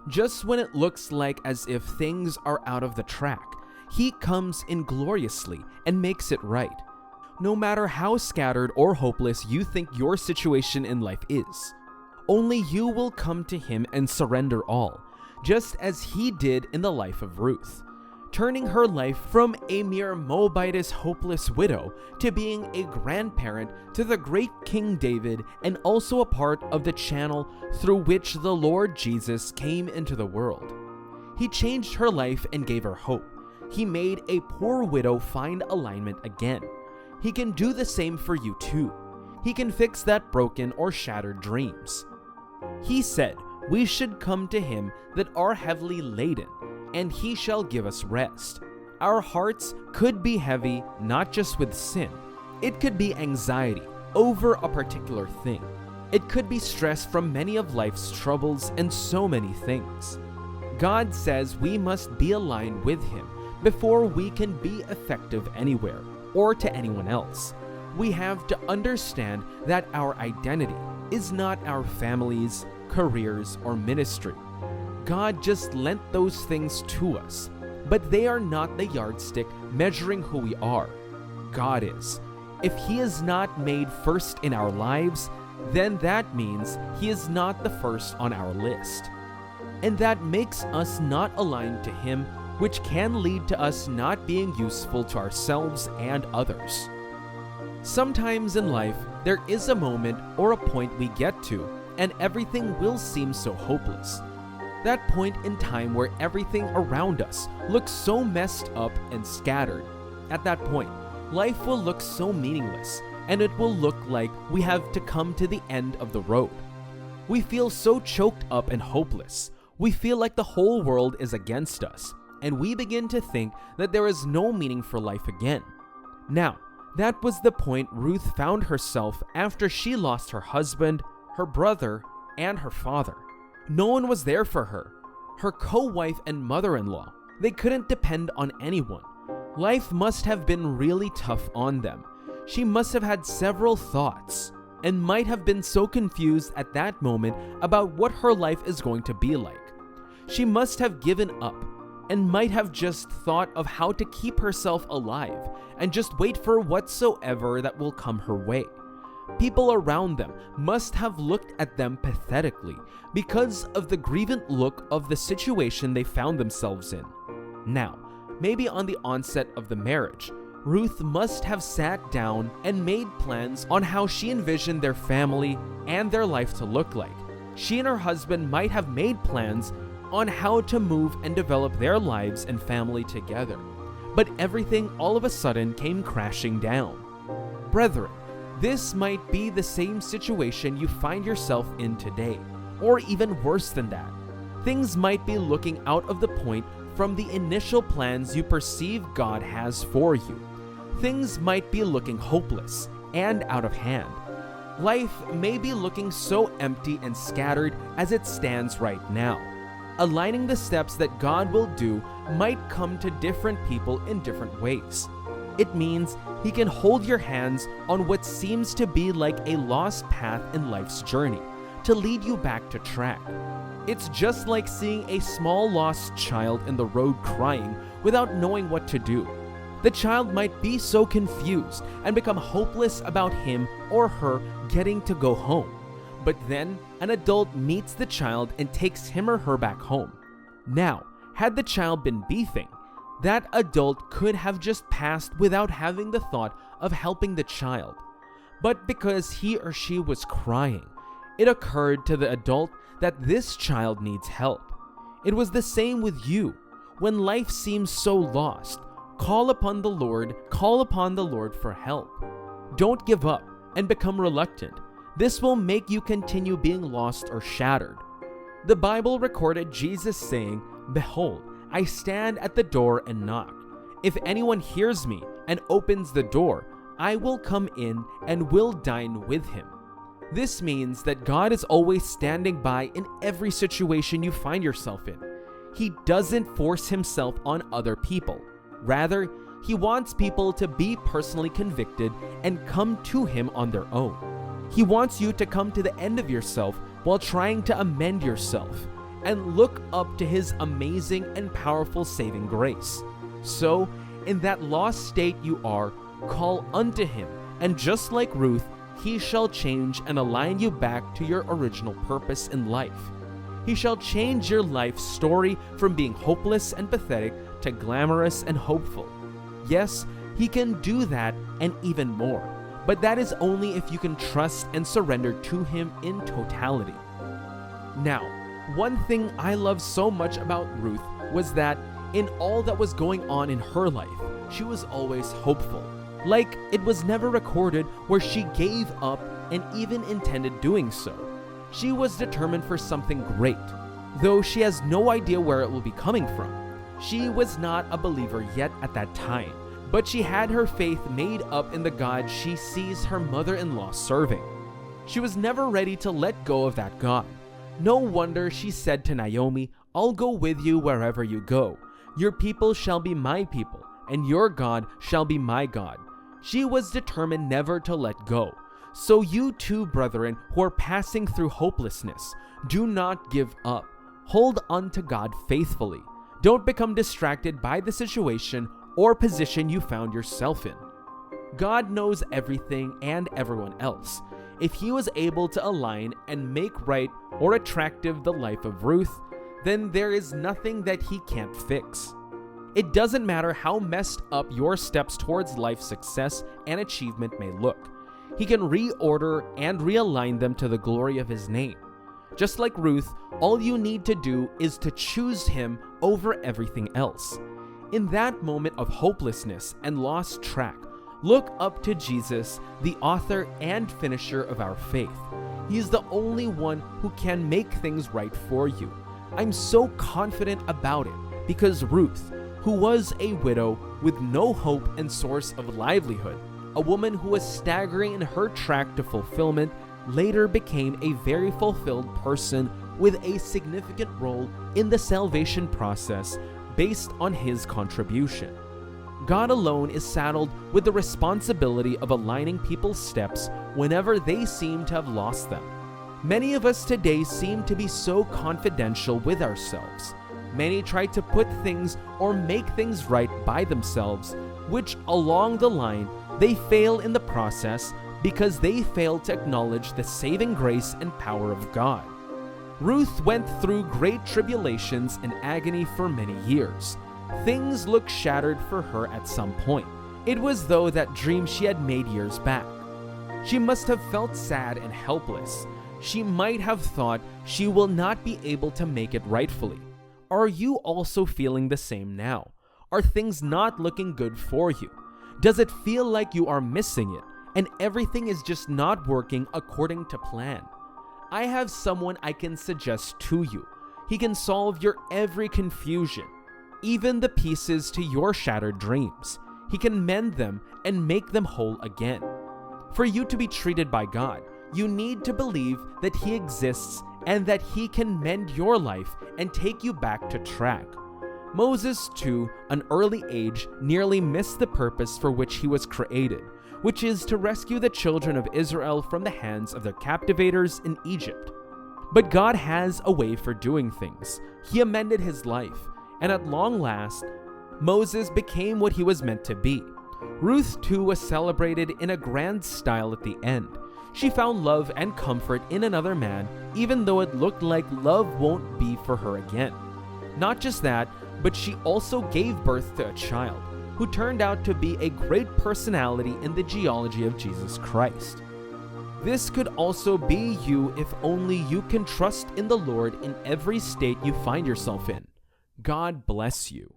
Just when it looks like as if things are out of the track, He comes in gloriously and makes it right. No matter how scattered or hopeless you think your situation in life is, only you will come to Him and surrender all, just as He did in the life of Ruth, turning her life from a mere Moabitess hopeless widow to being a grandparent to the great King David, and also a part of the channel through which the Lord Jesus came into the world. He changed her life and gave her hope. He made a poor widow find alignment again. He can do the same for you too. He can fix that broken or shattered dreams. He said we should come to Him that are heavily laden, and He shall give us rest. Our hearts could be heavy not just with sin. It could be anxiety over a particular thing. It could be stress from many of life's troubles and so many things. God says we must be aligned with Him before we can be effective anywhere or to anyone else. We have to understand that our identity is not our families, careers, or ministry. God just lent those things to us, but they are not the yardstick measuring who we are. God is. If He is not made first in our lives, then that means He is not the first on our list. And that makes us not aligned to Him, which can lead to us not being useful to ourselves and others. Sometimes in life, there is a moment or a point we get to, and everything will seem so hopeless. That point in time where everything around us looks so messed up and scattered. At that point, life will look so meaningless, and it will look like we have to come to the end of the road. We feel so choked up and hopeless. We feel like the whole world is against us, and we begin to think that there is no meaning for life again. Now, that was the point Ruth found herself after she lost her husband, her brother, and her father. No one was there for her. Her co-wife and mother-in-law. They couldn't depend on anyone. Life must have been really tough on them. She must have had several thoughts and might have been so confused at that moment about what her life is going to be like. She must have given up and might have just thought of how to keep herself alive and just wait for whatsoever that will come her way. People around them must have looked at them pathetically because of the grievant look of the situation they found themselves in. Now, maybe on the onset of the marriage, Ruth must have sat down and made plans on how she envisioned their family and their life to look like. She and her husband might have made plans on how to move and develop their lives and family together. But everything all of a sudden came crashing down. Brethren, this might be the same situation you find yourself in today, or even worse than that. Things might be looking out of the point from the initial plans you perceive God has for you. Things might be looking hopeless and out of hand. Life may be looking so empty and scattered as it stands right now. Aligning the steps that God will do might come to different people in different ways. It means He can hold your hands on what seems to be like a lost path in life's journey to lead you back to track. It's just like seeing a small lost child in the road crying without knowing what to do. The child might be so confused and become hopeless about him or her getting to go home. But then an adult meets the child and takes him or her back home. Now, had the child been beefing, that adult could have just passed without having the thought of helping the child. But because he or she was crying, it occurred to the adult that this child needs help. It was the same with you. When life seems so lost, call upon the Lord for help. Don't give up and become reluctant. This will make you continue being lost or shattered. The Bible recorded Jesus saying, "Behold, I stand at the door and knock. If anyone hears me and opens the door, I will come in and will dine with him." This means that God is always standing by in every situation you find yourself in. He doesn't force Himself on other people. Rather, He wants people to be personally convicted and come to Him on their own. He wants you to come to the end of yourself while trying to amend yourself. and look up to his amazing and powerful saving grace. So, in that lost state you are, call unto him, and just like Ruth, he shall change and align you back to your original purpose in life. He shall change your life story from being hopeless and pathetic to glamorous and hopeful. Yes, he can do that and even more, but that is only if you can trust and surrender to him in totality. Now, one thing I love so much about Ruth was that in all that was going on in her life, she was always hopeful. Like, it was never recorded where she gave up and even intended doing so. She was determined for something great, though she has no idea where it will be coming from. She was not a believer yet at that time, but she had her faith made up in the God she sees her mother-in-law serving. She was never ready to let go of that God. No wonder she said to Naomi, "I'll go with you wherever you go. Your people shall be my people, and your God shall be my God." She was determined never to let go. So you too, brethren, who are passing through hopelessness, do not give up. Hold on to God faithfully. Don't become distracted by the situation or position you found yourself in. God knows everything and everyone else. If he was able to align and make right or attractive the life of Ruth, then there is nothing that he can't fix. It doesn't matter how messed up your steps towards life success and achievement may look. He can reorder and realign them to the glory of his name. Just like Ruth, all you need to do is to choose him over everything else. In that moment of hopelessness and lost track, look up to Jesus, the author and finisher of our faith. He is the only one who can make things right for you. I'm so confident about it because Ruth, who was a widow with no hope and source of livelihood, a woman who was staggering in her track to fulfillment, later became a very fulfilled person with a significant role in the salvation process based on his contribution. God alone is saddled with the responsibility of aligning people's steps whenever they seem to have lost them. Many of us today seem to be so confidential with ourselves. Many try to put things or make things right by themselves, which along the line, they fail in the process because they fail to acknowledge the saving grace and power of God. Ruth went through great tribulations and agony for many years. Things looked shattered for her at some point. It was though that dream she had made years back. She must have felt sad and helpless. She might have thought she will not be able to make it rightfully. Are you also feeling the same now? Are things not looking good for you? Does it feel like you are missing it and everything is just not working according to plan? I have someone I can suggest to you. He can solve your every confusion, even the pieces to your shattered dreams. He can mend them and make them whole again. For you to be treated by God, you need to believe that he exists and that he can mend your life and take you back to track. Moses, too, an early age, nearly missed the purpose for which he was created, which is to rescue the children of Israel from the hands of their captivators in Egypt. But God has a way for doing things. He amended his life, and at long last, Moses became what he was meant to be. Ruth, too, was celebrated in a grand style at the end. She found love and comfort in another man, even though it looked like love won't be for her again. Not just that, but she also gave birth to a child, who turned out to be a great personality in the genealogy of Jesus Christ. This could also be you if only you can trust in the Lord in every state you find yourself in. God bless you.